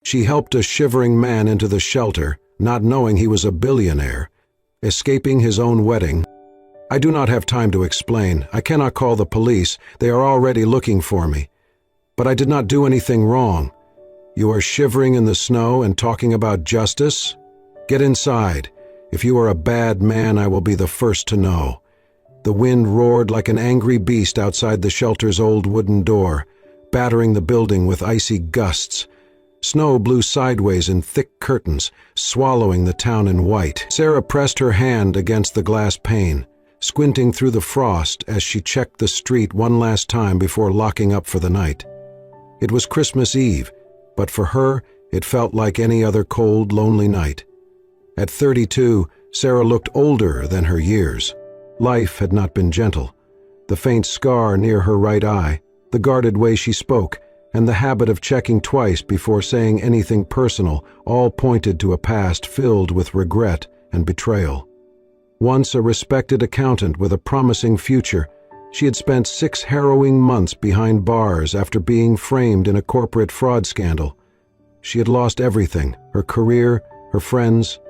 She helped a shivering man into the shelter, not knowing he was a billionaire, escaping his own wedding. I do not have time to explain. I cannot call the police. They are already looking for me. But I did not do anything wrong. You are shivering in the snow and talking about justice? Get inside. If you are a bad man, I will be the first to know. The wind roared like an angry beast outside the shelter's old wooden door, battering the building with icy gusts. Snow blew sideways in thick curtains, swallowing the town in white. Sarah pressed her hand against the glass pane, squinting through the frost as she checked the street one last time before locking up for the night. It was Christmas Eve, but for her, it felt like any other cold, lonely night. At 32, Sarah looked older than her years. Life had not been gentle. The faint scar near her right eye, the guarded way she spoke, and the habit of checking twice before saying anything personal all pointed to a past filled with regret and betrayal. Once a respected accountant with a promising future, she had spent 6 harrowing months behind bars after being framed in a corporate fraud scandal. She had lost everything, her career, her friends,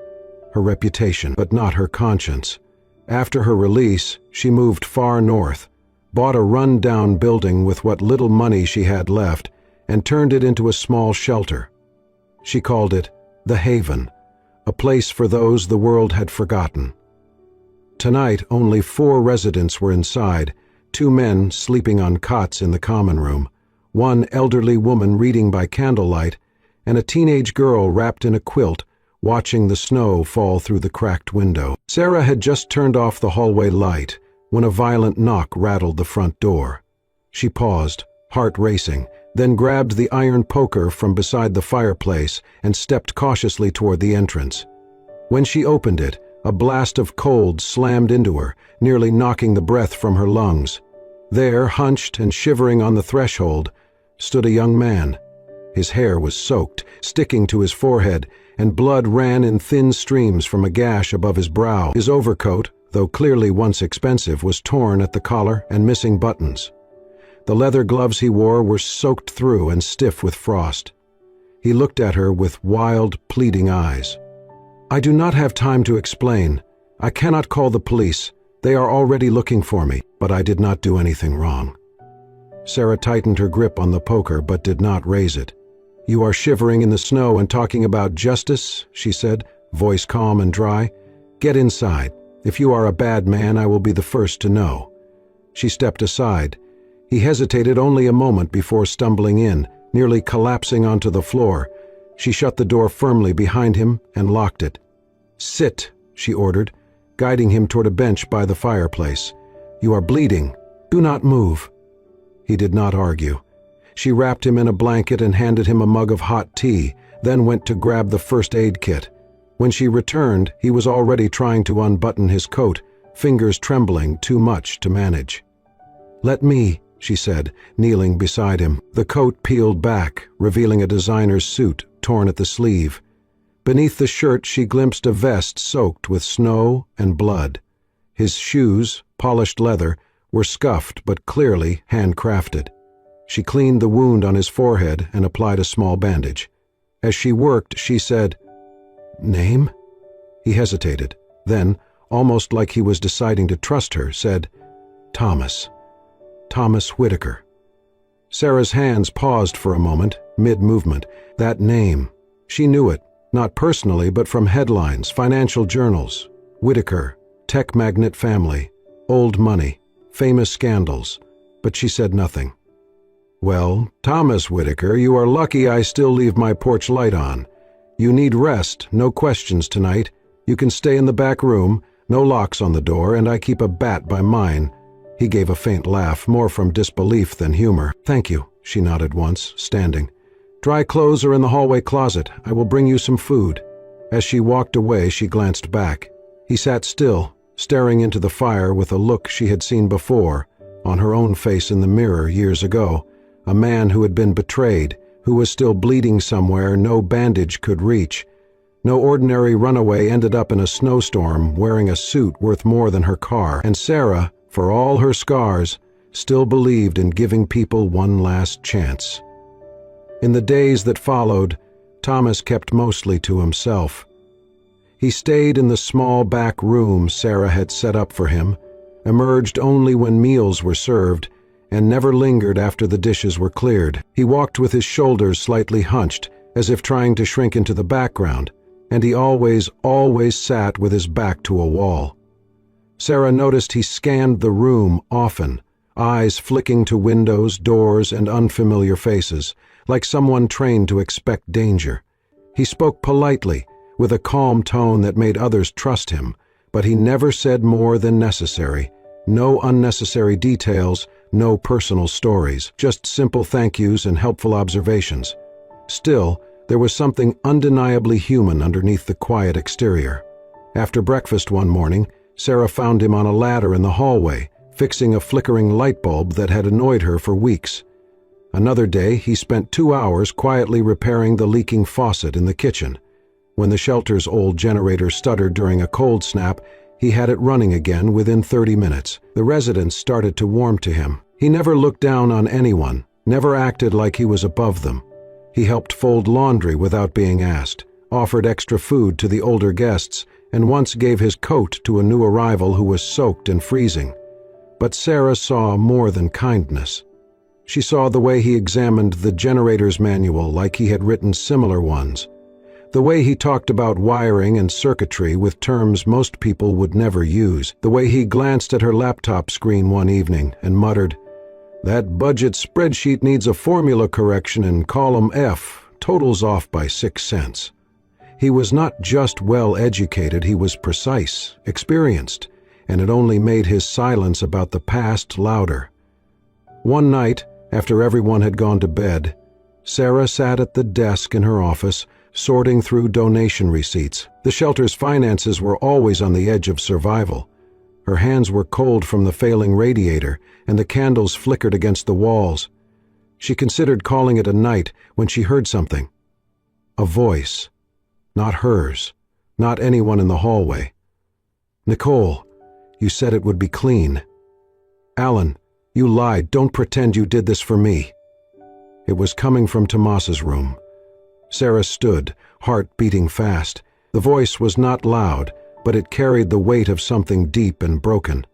her reputation, but not her conscience. After her release, she moved far north, bought a run-down building with what little money she had left, and turned it into a small shelter. She called it the Haven, a place for those the world had forgotten. Tonight, only 4 residents were inside, 2 men sleeping on cots in the common room, 1 elderly woman reading by candlelight, and a teenage girl wrapped in a quilt, watching the snow fall through the cracked window. Sarah had just turned off the hallway light when a violent knock rattled the front door. She paused, heart racing, then grabbed the iron poker from beside the fireplace and stepped cautiously toward the entrance. When she opened it, a blast of cold slammed into her, nearly knocking the breath from her lungs. There, hunched and shivering on the threshold, stood a young man. His hair was soaked, sticking to his forehead, and blood ran in thin streams from a gash above his brow. His overcoat, though clearly once expensive, was torn at the collar and missing buttons. The leather gloves he wore were soaked through and stiff with frost. He looked at her with wild, pleading eyes. "I do not have time to explain. I cannot call the police. They are already looking for me, but I did not do anything wrong." Sarah tightened her grip on the poker but did not raise it. "You are shivering in the snow and talking about justice," she said, voice calm and dry. "Get inside. If you are a bad man, I will be the first to know." She stepped aside. He hesitated only a moment before stumbling in, nearly collapsing onto the floor. She shut the door firmly behind him and locked it. "Sit," she ordered, guiding him toward a bench by the fireplace. "You are bleeding. Do not move." He did not argue. She wrapped him in a blanket and handed him a mug of hot tea, then went to grab the first aid kit. When she returned, he was already trying to unbutton his coat, fingers trembling too much to manage. "Let me," she said, kneeling beside him. The coat peeled back, revealing a designer's suit torn at the sleeve. Beneath the shirt she glimpsed a vest soaked with snow and blood. His shoes, polished leather, were scuffed but clearly handcrafted. She cleaned the wound on his forehead and applied a small bandage. As she worked, she said, "Name?" He hesitated, then, almost like he was deciding to trust her, said, "Thomas. Thomas Whitaker." Sarah's hands paused for a moment, mid-movement. That name. She knew it, not personally, but from headlines, financial journals. Whitaker, tech magnate family, old money, famous scandals. But she said nothing. "Well, Thomas Whitaker, you are lucky I still leave my porch light on. You need rest, no questions tonight. You can stay in the back room, no locks on the door, and I keep a bat by mine." He gave a faint laugh, more from disbelief than humor. "Thank you," she nodded once, standing. "Dry clothes are in the hallway closet. I will bring you some food." As she walked away, she glanced back. He sat still, staring into the fire with a look she had seen before, on her own face in the mirror years ago. A man who had been betrayed, who was still bleeding somewhere no bandage could reach. No ordinary runaway ended up in a snowstorm wearing a suit worth more than her car, and Sarah, for all her scars, still believed in giving people one last chance. In the days that followed, Thomas kept mostly to himself. He stayed in the small back room Sarah had set up for him, emerged only when meals were served, and never lingered after the dishes were cleared. He walked with his shoulders slightly hunched, as if trying to shrink into the background, and he always sat with his back to a wall. Sarah noticed he scanned the room often, eyes flicking to windows, doors, and unfamiliar faces, like someone trained to expect danger. He spoke politely, with a calm tone that made others trust him, but he never said more than necessary. No unnecessary details, no personal stories, just simple thank yous and helpful observations. Still, there was something undeniably human underneath the quiet exterior. After breakfast one morning, Sarah found him on a ladder in the hallway, fixing a flickering light bulb that had annoyed her for weeks. Another day, he spent 2 hours quietly repairing the leaking faucet in the kitchen. When the shelter's old generator stuttered during a cold snap, he had it running again within 30 minutes. The residents started to warm to him. He never looked down on anyone, never acted like he was above them. He helped fold laundry without being asked, offered extra food to the older guests, and once gave his coat to a new arrival who was soaked and freezing. But Sarah saw more than kindness. She saw the way he examined the generator's manual like he had written similar ones, the way he talked about wiring and circuitry with terms most people would never use, the way he glanced at her laptop screen one evening and muttered, "That budget spreadsheet needs a formula correction in column F, totals off by 6 cents. He was not just well-educated, he was precise, experienced, and it only made his silence about the past louder. One night, after everyone had gone to bed, Sarah sat at the desk in her office, sorting through donation receipts. The shelter's finances were always on the edge of survival. Her hands were cold from the failing radiator, and the candles flickered against the walls. She considered calling it a night when she heard something. A voice. Not hers. Not anyone in the hallway. "Nicole, you said it would be clean." "Alan, you lied. Don't pretend you did this for me." It was coming from Tomas's room. Sarah stood, heart beating fast. The voice was not loud, but it carried the weight of something deep and broken.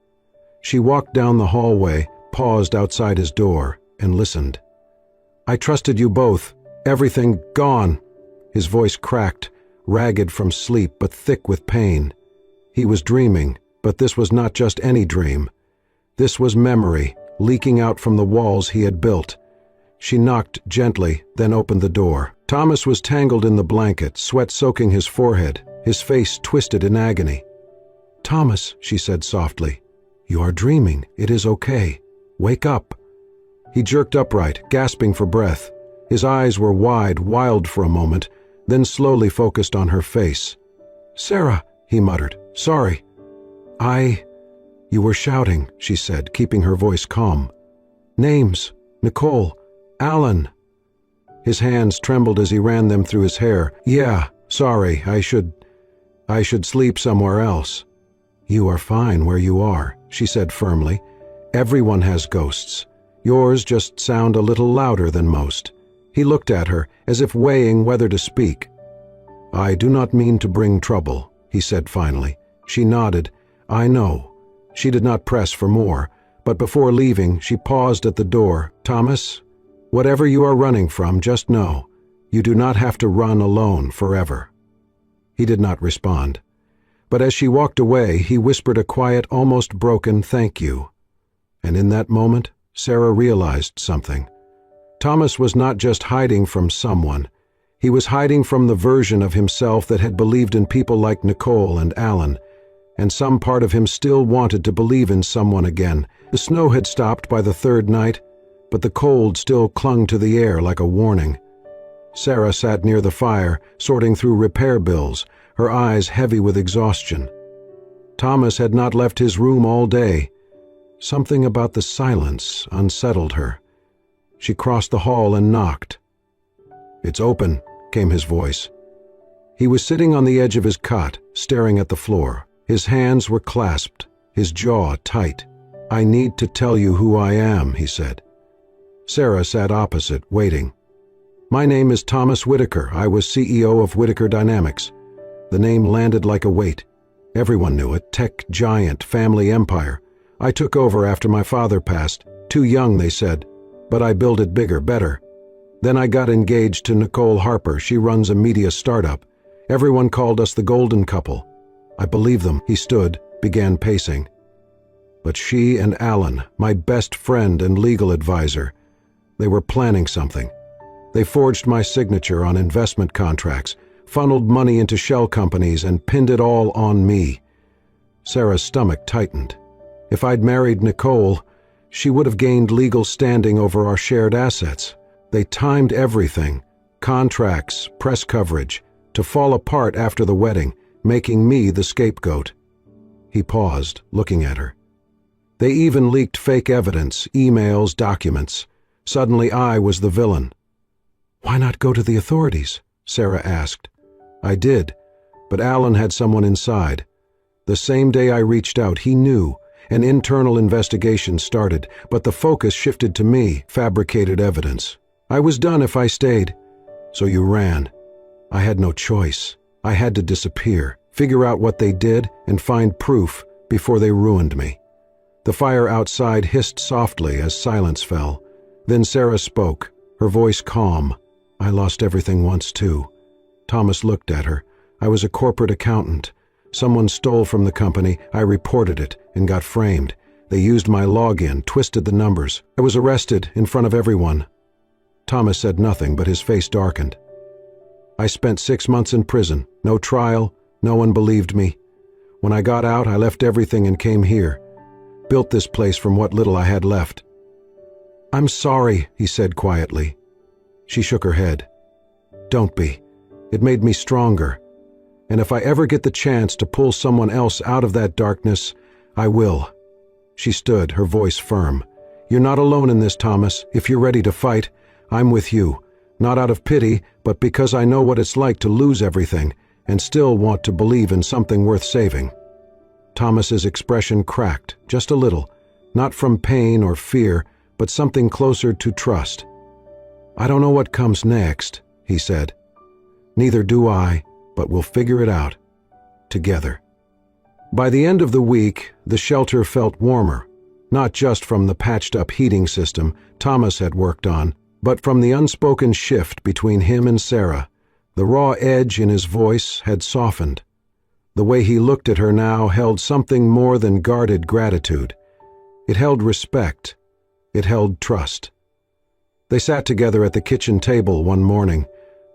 She walked down the hallway, paused outside his door, and listened. "I trusted you both. Everything gone." His voice cracked, ragged from sleep but thick with pain. He was dreaming, but this was not just any dream. This was memory, leaking out from the walls he had built. She knocked gently, then opened the door. Thomas was tangled in the blanket, sweat soaking his forehead, his face twisted in agony. "Thomas," she said softly, "you are dreaming. It is okay. Wake up." He jerked upright, gasping for breath. His eyes were wide, wild for a moment, then slowly focused on her face. "Sarah," he muttered, "sorry. You were shouting," she said, keeping her voice calm. "Names. Nicole. Alan." His hands trembled as he ran them through his hair. "Yeah, sorry, I should sleep somewhere else." "You are fine where you are," she said firmly. "Everyone has ghosts. Yours just sound a little louder than most." He looked at her, as if weighing whether to speak. "I do not mean to bring trouble," he said finally. She nodded. "I know." She did not press for more, but before leaving, she paused at the door. "Thomas, whatever you are running from, just know, you do not have to run alone forever." He did not respond. But as she walked away, he whispered a quiet, almost broken thank you. And in that moment, Sarah realized something. Thomas was not just hiding from someone. He was hiding from the version of himself that had believed in people like Nicole and Alan, and some part of him still wanted to believe in someone again. The snow had stopped by the third night, but the cold still clung to the air like a warning. Sarah sat near the fire, sorting through repair bills, her eyes heavy with exhaustion. Thomas had not left his room all day. Something about the silence unsettled her. She crossed the hall and knocked. "It's open," came his voice. He was sitting on the edge of his cot, staring at the floor. His hands were clasped, his jaw tight. "I need to tell you who I am," he said. Sarah sat opposite, waiting. My name is Thomas Whitaker. I was CEO of Whitaker Dynamics. The name landed like a weight. Everyone knew it. Tech giant, family empire. I took over after my father passed. Too young, they said. But I built it bigger, better. Then I got engaged to Nicole Harper. She runs a media startup. Everyone called us the golden couple. I believed them. He stood, began pacing. But she and Alan, my best friend and legal advisor, they were planning something. They forged my signature on investment contracts, funneled money into shell companies, and pinned it all on me. Sarah's stomach tightened. If I'd married Nicole, she would have gained legal standing over our shared assets. They timed everything, contracts, press coverage, to fall apart after the wedding, making me the scapegoat. He paused, looking at her. They even leaked fake evidence, emails, documents. Suddenly I was the villain. "Why not go to the authorities?" Sarah asked. I did, but Alan had someone inside. The same day I reached out, he knew. An internal investigation started, but the focus shifted to me, fabricated evidence. I was done if I stayed. So you ran. I had no choice. I had to disappear, figure out what they did, and find proof before they ruined me. The fire outside hissed softly as silence fell. Then Sarah spoke, her voice calm. I lost everything once too. Thomas looked at her. I was a corporate accountant. Someone stole from the company. I reported it and got framed. They used my login, twisted the numbers. I was arrested in front of everyone. Thomas said nothing, but his face darkened. I spent 6 months in prison. No trial. No one believed me. When I got out, I left everything and came here. Built this place from what little I had left. "I'm sorry," he said quietly. She shook her head. "Don't be. It made me stronger. And if I ever get the chance to pull someone else out of that darkness, I will." She stood, her voice firm. "You're not alone in this, Thomas. If you're ready to fight, I'm with you. Not out of pity, but because I know what it's like to lose everything and still want to believe in something worth saving." Thomas's expression cracked, just a little, not from pain or fear, but something closer to trust. "I don't know what comes next," he said. "Neither do I, but we'll figure it out. Together." By the end of the week, the shelter felt warmer, not just from the patched-up heating system Thomas had worked on, but from the unspoken shift between him and Sarah. The raw edge in his voice had softened. The way he looked at her now held something more than guarded gratitude. It held respect. It held trust. They sat together at the kitchen table one morning,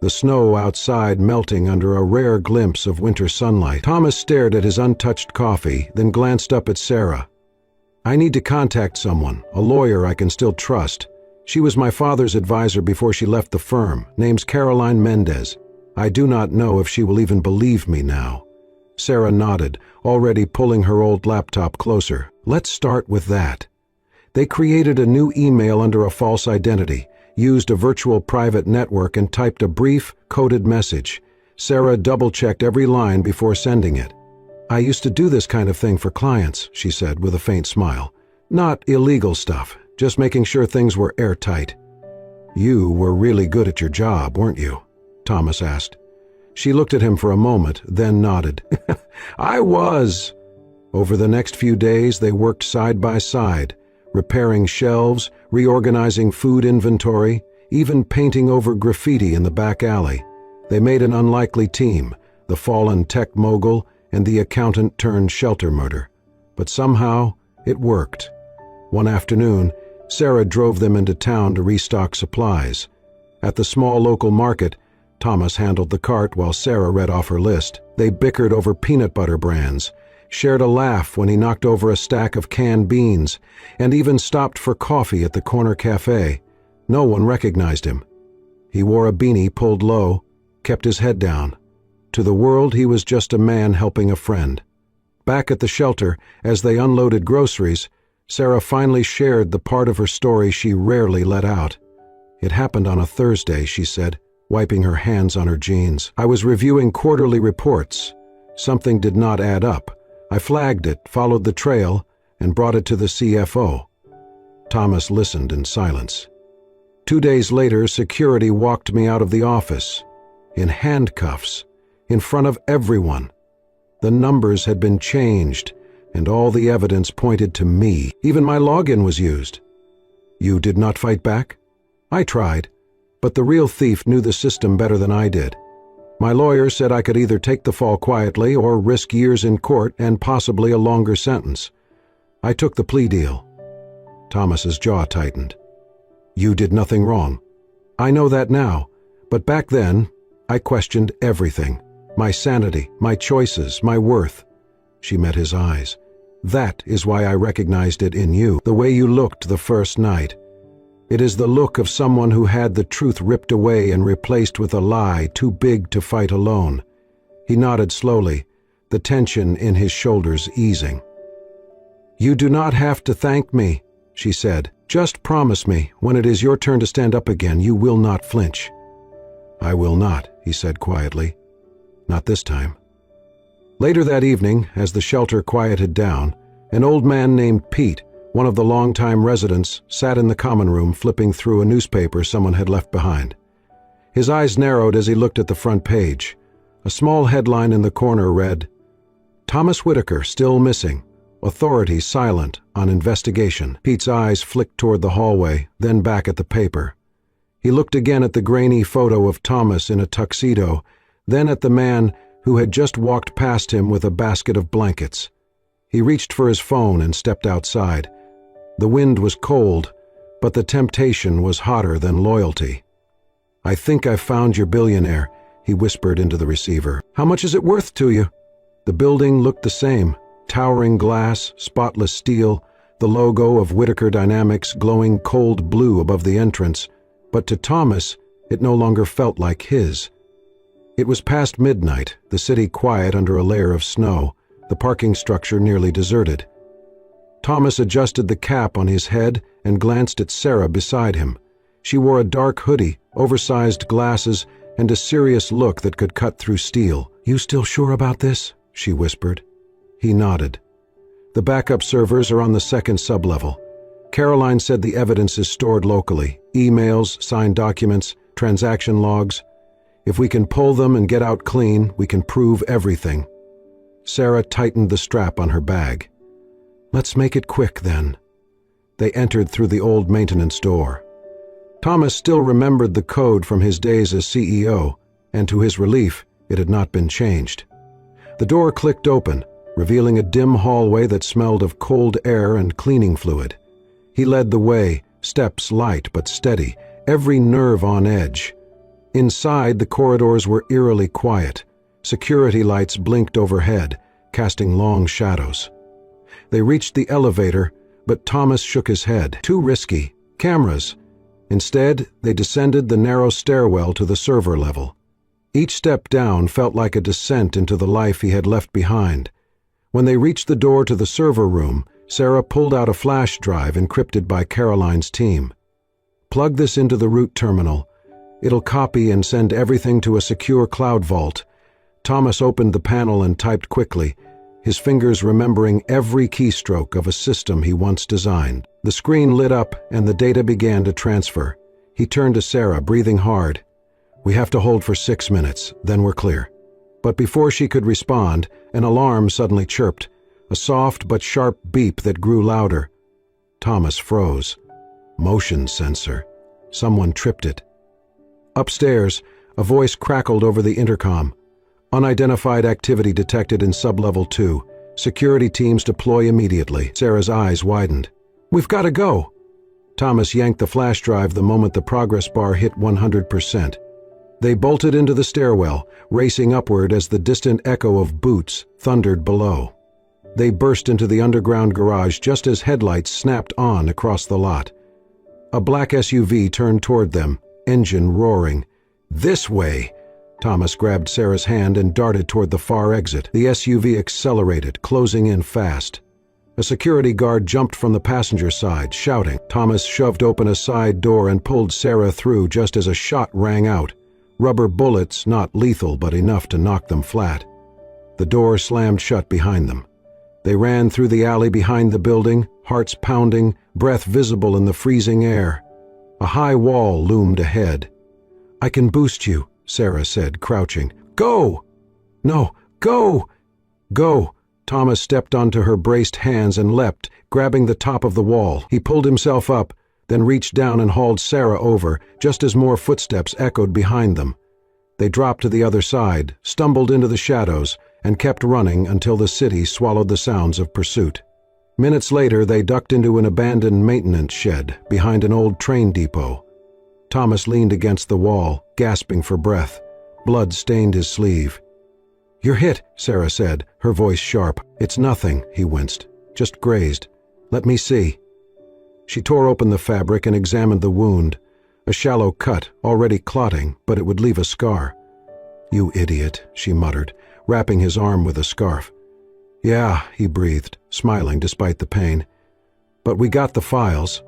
the snow outside melting under a rare glimpse of winter sunlight. Thomas stared at his untouched coffee, then glanced up at Sarah. "I need to contact someone, a lawyer I can still trust. She was my father's advisor before she left the firm. Name's Caroline Mendez. I do not know if she will even believe me now." Sarah nodded, already pulling her old laptop closer. "Let's start with that." They created a new email under a false identity, used a virtual private network, and typed a brief, coded message. Sarah double-checked every line before sending it. "I used to do this kind of thing for clients," she said with a faint smile. "Not illegal stuff, just making sure things were airtight." "You were really good at your job, weren't you?" Thomas asked. She looked at him for a moment, then nodded. "I was." Over the next few days, they worked side by side, repairing shelves, reorganizing food inventory, even painting over graffiti in the back alley. They made an unlikely team, the fallen tech mogul and the accountant-turned-shelter murder. But somehow, it worked. One afternoon, Sarah drove them into town to restock supplies. At the small local market, Thomas handled the cart while Sarah read off her list. They bickered over peanut butter brands, shared a laugh when he knocked over a stack of canned beans, and even stopped for coffee at the corner cafe. No one recognized him. He wore a beanie pulled low, kept his head down. To the world, he was just a man helping a friend. Back at the shelter, as they unloaded groceries, Sarah finally shared the part of her story she rarely let out. "It happened on a Thursday," she said, wiping her hands on her jeans. "I was reviewing quarterly reports. Something did not add up. I flagged it, followed the trail, and brought it to the CFO." Thomas listened in silence. 2 days later, security walked me out of the office, in handcuffs, in front of everyone. The numbers had been changed, and all the evidence pointed to me. Even my login was used. You did not fight back? I tried, but the real thief knew the system better than I did. My lawyer said I could either take the fall quietly or risk years in court and possibly a longer sentence. I took the plea deal. Thomas's jaw tightened. You did nothing wrong. I know that now, but back then, I questioned everything. My sanity, my choices, my worth. She met his eyes. That is why I recognized it in you, the way you looked the first night. It is the look of someone who had the truth ripped away and replaced with a lie too big to fight alone. He nodded slowly, the tension in his shoulders easing. You do not have to thank me, she said. Just promise me, when it is your turn to stand up again, you will not flinch. I will not, he said quietly. Not this time. Later that evening, as the shelter quieted down, an old man named Pete, one of the longtime residents, sat in the common room flipping through a newspaper someone had left behind. His eyes narrowed as he looked at the front page. A small headline in the corner read, Thomas Whitaker still missing. Authorities silent on investigation. Pete's eyes flicked toward the hallway, then back at the paper. He looked again at the grainy photo of Thomas in a tuxedo, then at the man who had just walked past him with a basket of blankets. He reached for his phone and stepped outside. The wind was cold, but the temptation was hotter than loyalty. I think I've found your billionaire, he whispered into the receiver. How much is it worth to you? The building looked the same. Towering glass, spotless steel, the logo of Whitaker Dynamics glowing cold blue above the entrance, but to Thomas, it no longer felt like his. It was past midnight, the city quiet under a layer of snow, the parking structure nearly deserted. Thomas adjusted the cap on his head and glanced at Sarah beside him. She wore a dark hoodie, oversized glasses, and a serious look that could cut through steel. You still sure about this? She whispered. He nodded. The backup servers are on the second sublevel. Caroline said the evidence is stored locally. Emails, signed documents, transaction logs. If we can pull them and get out clean, we can prove everything. Sarah tightened the strap on her bag. Let's make it quick, then. They entered through the old maintenance door. Thomas still remembered the code from his days as CEO, and to his relief, it had not been changed. The door clicked open, revealing a dim hallway that smelled of cold air and cleaning fluid. He led the way, steps light but steady, every nerve on edge. Inside, the corridors were eerily quiet. Security lights blinked overhead, casting long shadows. They reached the elevator, but Thomas shook his head. Too risky. Cameras. Instead, they descended the narrow stairwell to the server level. Each step down felt like a descent into the life he had left behind. When they reached the door to the server room, Sarah pulled out a flash drive encrypted by Caroline's team. Plug this into the root terminal. It'll copy and send everything to a secure cloud vault. Thomas opened the panel and typed quickly, his fingers remembering every keystroke of a system he once designed. The screen lit up and the data began to transfer. He turned to Sarah, breathing hard. We have to hold for 6 minutes, then we're clear. But before she could respond, an alarm suddenly chirped, a soft but sharp beep that grew louder. Thomas froze. Motion sensor. Someone tripped it. Upstairs, a voice crackled over the intercom. Unidentified activity detected in sublevel 2. Security teams deploy immediately. Sarah's eyes widened. We've got to go. Thomas yanked the flash drive the moment the progress bar hit 100%. They bolted into the stairwell, racing upward as the distant echo of boots thundered below. They burst into the underground garage just as headlights snapped on across the lot. A black SUV turned toward them, engine roaring. This way! Thomas grabbed Sarah's hand and darted toward the far exit. The SUV accelerated, closing in fast. A security guard jumped from the passenger side, shouting. Thomas shoved open a side door and pulled Sarah through just as a shot rang out. Rubber bullets, not lethal but enough to knock them flat. The door slammed shut behind them. They ran through the alley behind the building, hearts pounding, breath visible in the freezing air. A high wall loomed ahead. "I can boost you," Sarah said, crouching. "Go!" "No, go!" "Go!" Thomas stepped onto her braced hands and leapt, grabbing the top of the wall. He pulled himself up, then reached down and hauled Sarah over, just as more footsteps echoed behind them. They dropped to the other side, stumbled into the shadows, and kept running until the city swallowed the sounds of pursuit. Minutes later, they ducked into an abandoned maintenance shed behind an old train depot. Thomas leaned against the wall, gasping for breath. Blood stained his sleeve. "You're hit," Sarah said, her voice sharp. "It's nothing," he winced. "Just grazed. Let me see." She tore open the fabric and examined the wound. A shallow cut, already clotting, but it would leave a scar. "You idiot," she muttered, wrapping his arm with a scarf. "Yeah," he breathed, smiling despite the pain. "But we got the files."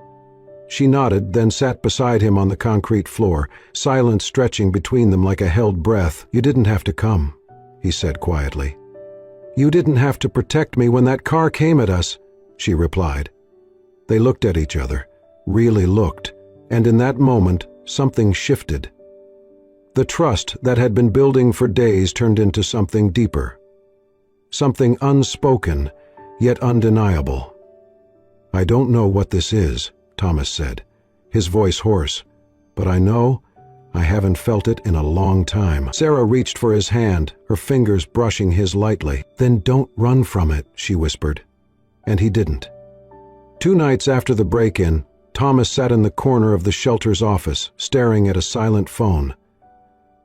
She nodded, then sat beside him on the concrete floor, silence stretching between them like a held breath. "You didn't have to come," he said quietly. "You didn't have to protect me when that car came at us," she replied. They looked at each other, really looked, and in that moment, something shifted. The trust that had been building for days turned into something deeper. Something unspoken, yet undeniable. "I don't know what this is," Thomas said, his voice hoarse, "but I know I haven't felt it in a long time." Sarah reached for his hand, her fingers brushing his lightly. "Then don't run from it," she whispered. And he didn't. 2 nights after the break-in, Thomas sat in the corner of the shelter's office, staring at a silent phone.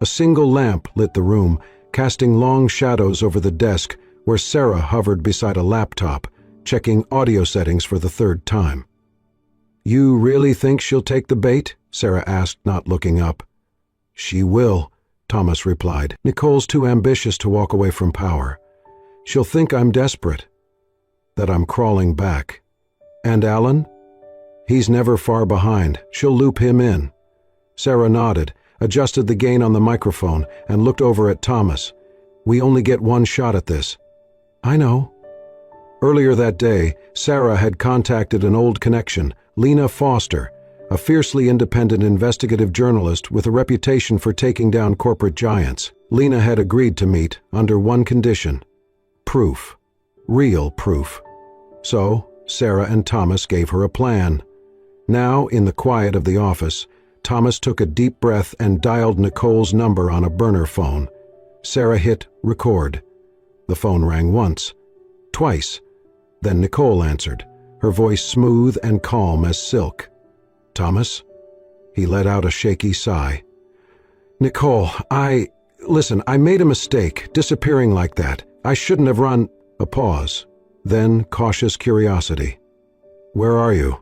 A single lamp lit the room, casting long shadows over the desk where Sarah hovered beside a laptop, checking audio settings for the 3rd time. "You really think she'll take the bait?" Sarah asked, not looking up. "She will," Thomas replied. "Nicole's too ambitious to walk away from power. She'll think I'm desperate, that I'm crawling back. And Alan? He's never far behind. She'll loop him in." Sarah nodded, adjusted the gain on the microphone, and looked over at Thomas. "We only get one shot at this." "I know." Earlier that day, Sarah had contacted an old connection, Lena Foster, a fiercely independent investigative journalist with a reputation for taking down corporate giants. Lena had agreed to meet under one condition: proof. Real proof. So, Sarah and Thomas gave her a plan. Now, in the quiet of the office, Thomas took a deep breath and dialed Nicole's number on a burner phone. Sarah hit record. The phone rang once, twice. Then Nicole answered, her voice smooth and calm as silk. "Thomas?" He let out a shaky sigh. "Nicole, Listen, I made a mistake, disappearing like that. I shouldn't have run—" A pause, then cautious curiosity. "Where are you?"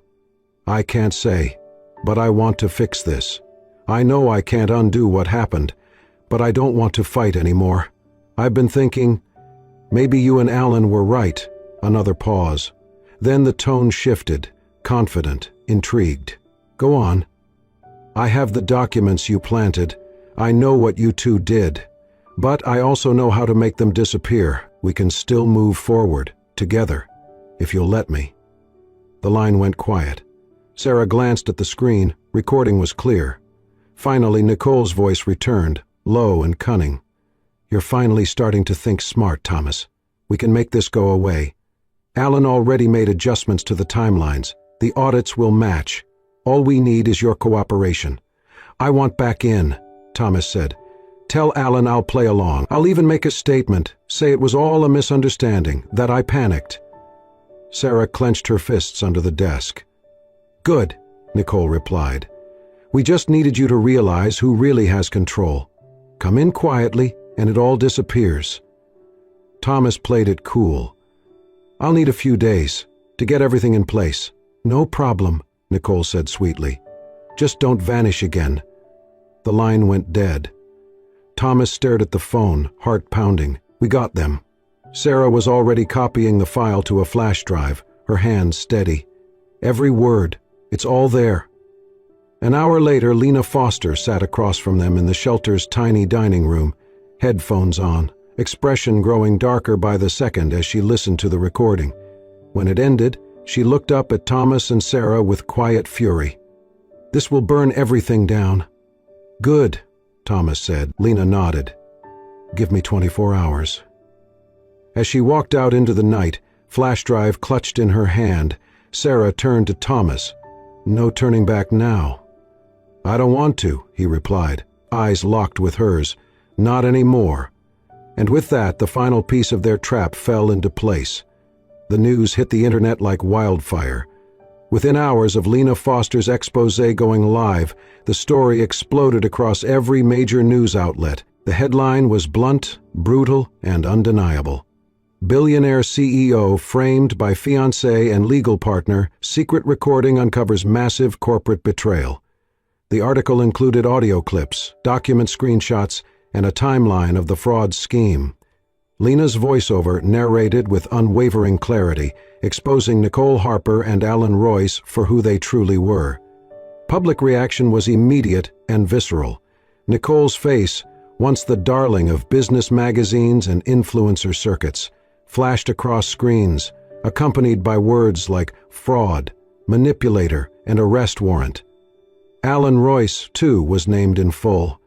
"I can't say, but I want to fix this. I know I can't undo what happened, but I don't want to fight anymore. I've been thinking, maybe you and Alan were right." Another pause. Then the tone shifted, confident, intrigued. "Go on." "I have the documents you planted. I know what you two did. But I also know how to make them disappear. We can still move forward, together, if you'll let me." The line went quiet. Sarah glanced at the screen. Recording was clear. Finally, Nicole's voice returned, low and cunning. "You're finally starting to think smart, Thomas. We can make this go away. Alan already made adjustments to the timelines. The audits will match. All we need is your cooperation." "I want back in," Thomas said. "Tell Alan I'll play along. I'll even make a statement, say it was all a misunderstanding, that I panicked." Sarah clenched her fists under the desk. "Good," Nicole replied. "We just needed you to realize who really has control. Come in quietly, and it all disappears." Thomas played it cool. "I'll need a few days to get everything in place." "No problem," Nicole said sweetly. "Just don't vanish again." The line went dead. Thomas stared at the phone, heart pounding. "We got them." Sarah was already copying the file to a flash drive, her hands steady. "Every word. It's all there." An hour later, Lena Foster sat across from them in the shelter's tiny dining room, headphones on, expression growing darker by the second as she listened to the recording. When it ended, she looked up at Thomas and Sarah with quiet fury. This will burn everything down." "Good," Thomas said. Lena nodded. "Give me 24 hours." As she walked out into the night, flash drive clutched in her hand, Sarah turned to Thomas. "No turning back now." "I don't want to," he replied, eyes locked with hers. "Not anymore." And with that, the final piece of their trap fell into place. The news hit the internet like wildfire. Within hours of Lena Foster's expose going live, the story exploded across every major news outlet. The headline was blunt, brutal, and undeniable. "Billionaire CEO framed by fiancé and legal partner, secret recording uncovers massive corporate betrayal." The article included audio clips, document screenshots, and a timeline of the fraud scheme. Lena's voiceover narrated with unwavering clarity, exposing Nicole Harper and Alan Royce for who they truly were. Public reaction was immediate and visceral. Nicole's face, once the darling of business magazines and influencer circuits, flashed across screens, accompanied by words like fraud, manipulator, and arrest warrant. Alan Royce, too, was named in full.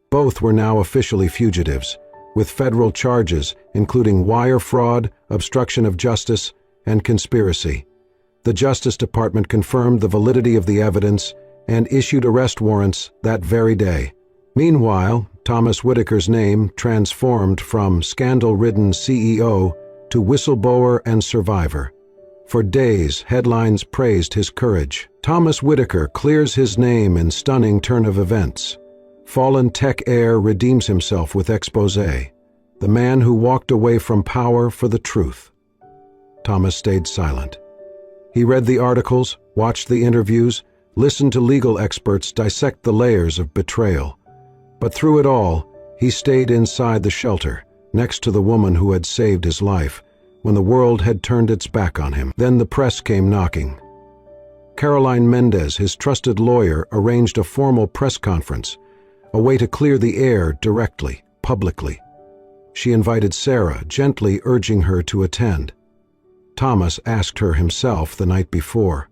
Both were now officially fugitives, with federal charges including wire fraud, obstruction of justice, and conspiracy. The Justice Department confirmed the validity of the evidence and issued arrest warrants that very day. Meanwhile, Thomas Whitaker's name transformed from scandal-ridden CEO to whistleblower and survivor. For days, headlines praised his courage. Thomas Whitaker clears his name in stunning turn of events. Fallen tech heir redeems himself with expose. The man who walked away from power for the truth. Thomas stayed silent. He read the articles, watched the interviews, listened to legal experts dissect the layers of betrayal. But through it all, he stayed inside the shelter, next to the woman who had saved his life, when the world had turned its back on him. Then the press came knocking. Caroline Mendez, his trusted lawyer, arranged a formal press conference, a way to clear the air directly, publicly. She invited Sarah, gently urging her to attend. Thomas asked her himself the night before.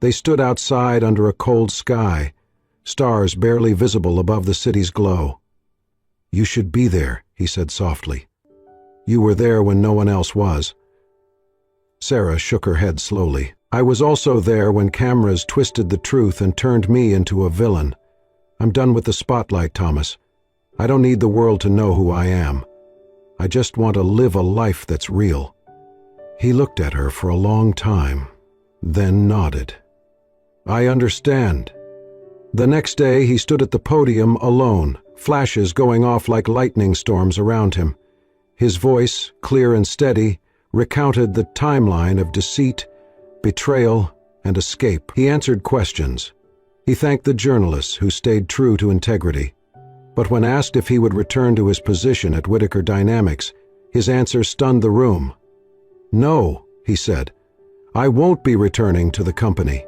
They stood outside under a cold sky, stars barely visible above the city's glow. "You should be there," he said softly. "You were there when no one else was." Sarah shook her head slowly. "I was also there when cameras twisted the truth and turned me into a villain. I'm done with the spotlight, Thomas. I don't need the world to know who I am. I just want to live a life that's real." He looked at her for a long time, then nodded. "I understand." The next day he stood at the podium alone, flashes going off like lightning storms around him. His voice, clear and steady, recounted the timeline of deceit, betrayal, and escape. He answered questions. He thanked the journalists who stayed true to integrity. But when asked if he would return to his position at Whitaker Dynamics, his answer stunned the room. "No," he said, "I won't be returning to the company."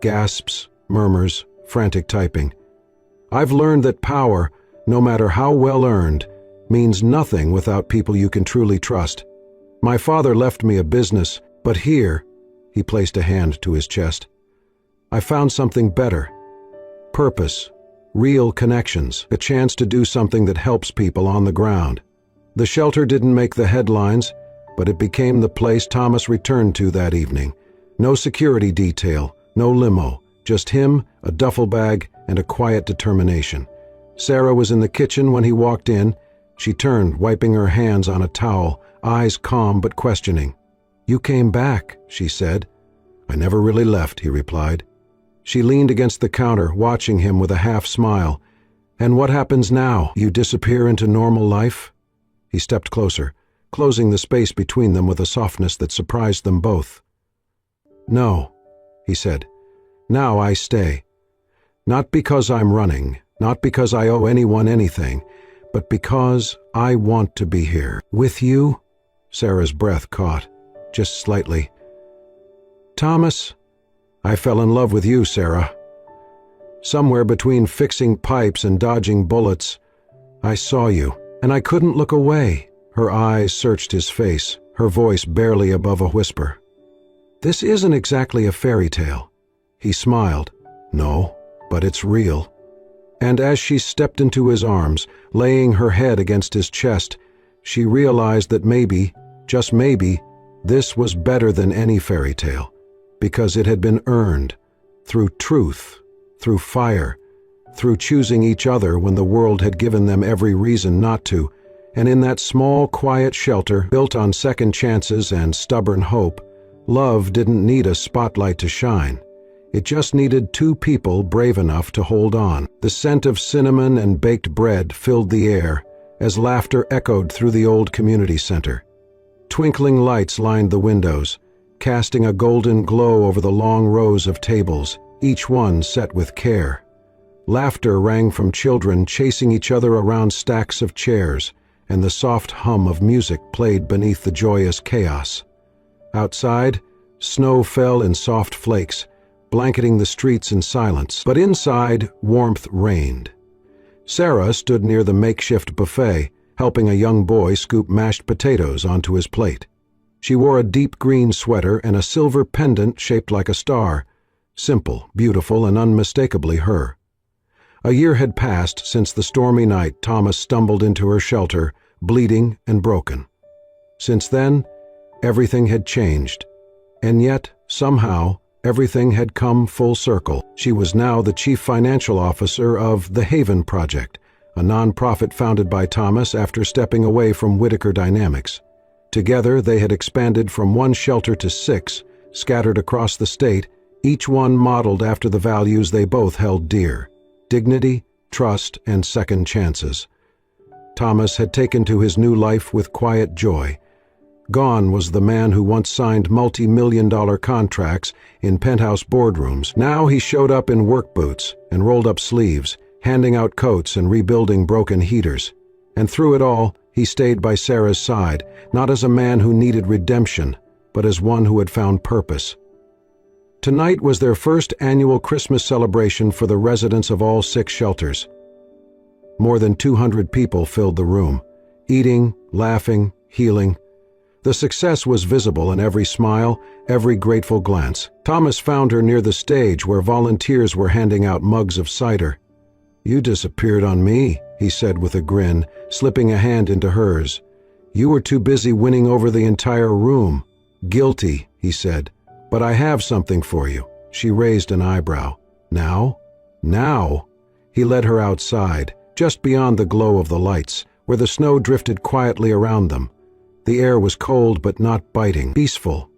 Gasps, murmurs, frantic typing. "I've learned that power, no matter how well earned, means nothing without people you can truly trust. My father left me a business, but here," he placed a hand to his chest, "I found something better. Purpose, real connections, a chance to do something that helps people on the ground." The shelter didn't make the headlines, but it became the place Thomas returned to that evening. No security detail, no limo, just him, a duffel bag, and a quiet determination. Sarah was in the kitchen when he walked in. She turned, wiping her hands on a towel, eyes calm but questioning. "You came back," she said. "I never really left," he replied. She leaned against the counter, watching him with a half smile. "And what happens now? You disappear into normal life?" He stepped closer, closing the space between them with a softness that surprised them both. "No," he said. "Now I stay. Not because I'm running, not because I owe anyone anything, but because I want to be here. With you?" Sarah's breath caught, just slightly. "Thomas, I fell in love with you, Sarah. Somewhere between fixing pipes and dodging bullets, I saw you, and I couldn't look away." Her eyes searched his face, her voice barely above a whisper. "This isn't exactly a fairy tale." He smiled. No, but it's real. And as she stepped into his arms, laying her head against his chest, she realized that maybe, just maybe, this was better than any fairy tale, because it had been earned, through truth, through fire, through choosing each other when the world had given them every reason not to, and in that small, quiet shelter, built on second chances and stubborn hope, love didn't need a spotlight to shine. It just needed two people brave enough to hold on. The scent of cinnamon and baked bread filled the air as laughter echoed through the old community center. Twinkling lights lined the windows, casting a golden glow over the long rows of tables, each one set with care. Laughter rang from children chasing each other around stacks of chairs, and the soft hum of music played beneath the joyous chaos. Outside, snow fell in soft flakes, blanketing the streets in silence, but inside, warmth reigned. Sarah stood near the makeshift buffet, helping a young boy scoop mashed potatoes onto his plate. She wore a deep green sweater and a silver pendant shaped like a star, simple, beautiful, and unmistakably her. A year had passed since the stormy night Thomas stumbled into her shelter, bleeding and broken. Since then, everything had changed, and yet, somehow, everything had come full circle. She was now the chief financial officer of the Haven Project, a nonprofit founded by Thomas after stepping away from Whitaker Dynamics. Together, they had expanded from one shelter to 6, scattered across the state, each one modeled after the values they both held dear: dignity, trust, and second chances. Thomas had taken to his new life with quiet joy. Gone was the man who once signed multi-million-dollar contracts in penthouse boardrooms. Now he showed up in work boots and rolled-up sleeves, handing out coats and rebuilding broken heaters. And through it all, he stayed by Sarah's side, not as a man who needed redemption, but as one who had found purpose. Tonight was their first annual Christmas celebration for the residents of all 6 shelters. More than 200 people filled the room, eating, laughing, healing. The success was visible in every smile, every grateful glance. Thomas found her near the stage where volunteers were handing out mugs of cider. "You disappeared on me," he said with a grin, slipping a hand into hers. "You were too busy winning over the entire room." "Guilty," he said. "But I have something for you." She raised an eyebrow. "Now? Now?" He led her outside, just beyond the glow of the lights, where the snow drifted quietly around them. The air was cold but not biting, peaceful.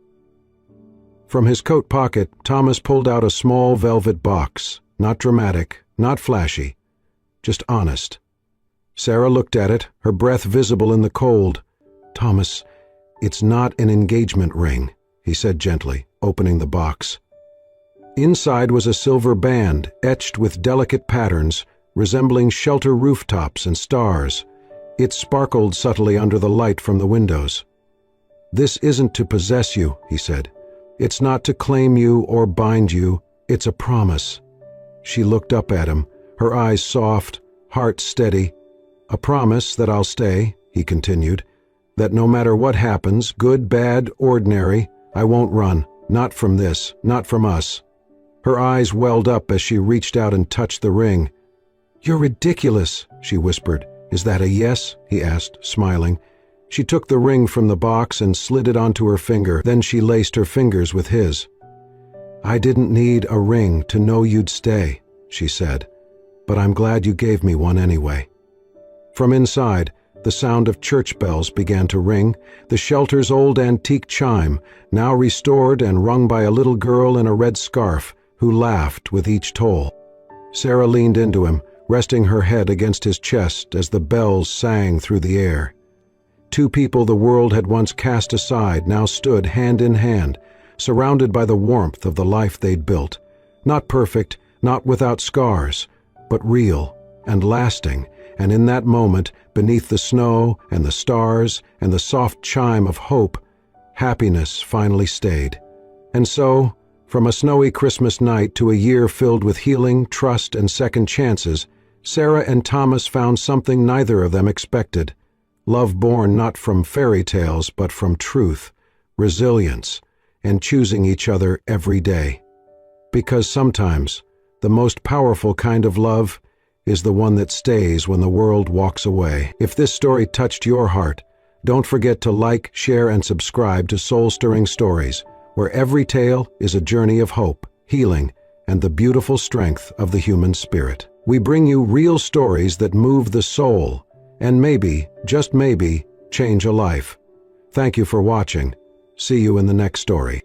From his coat pocket, Thomas pulled out a small velvet box, not dramatic, not flashy, just honest. Sarah looked at it, her breath visible in the cold. "Thomas, it's not an engagement ring," he said gently, opening the box. Inside was a silver band, etched with delicate patterns, resembling shelter rooftops and stars. It sparkled subtly under the light from the windows. "This isn't to possess you," he said. "It's not to claim you or bind you. It's a promise." She looked up at him, her eyes soft, heart steady. "A promise that I'll stay," he continued, "that no matter what happens, good, bad, ordinary, I won't run, not from this, not from us." Her eyes welled up as she reached out and touched the ring. "You're ridiculous," she whispered. "Is that a yes?" he asked, smiling. She took the ring from the box and slid it onto her finger, then she laced her fingers with his. "I didn't need a ring to know you'd stay," she said, "but I'm glad you gave me one anyway." From inside, the sound of church bells began to ring, the shelter's old antique chime, now restored and rung by a little girl in a red scarf, who laughed with each toll. Sarah leaned into him, resting her head against his chest as the bells sang through the air. Two people the world had once cast aside now stood hand in hand, surrounded by the warmth of the life they'd built. Not perfect, not without scars, but real and lasting, and in that moment, beneath the snow and the stars and the soft chime of hope, happiness finally stayed. And so, from a snowy Christmas night to a year filled with healing, trust, and second chances, Sarah and Thomas found something neither of them expected. Love born not from fairy tales but from truth, resilience, and choosing each other every day. Because sometimes, The most powerful kind of love is the one that stays when the world walks away. If this story touched your heart, don't forget to like, share, and subscribe to Soul-Stirring Stories, where every tale is a journey of hope, healing, and the beautiful strength of the human spirit. We bring you real stories that move the soul and maybe, just maybe, change a life. Thank you for watching. See you in the next story.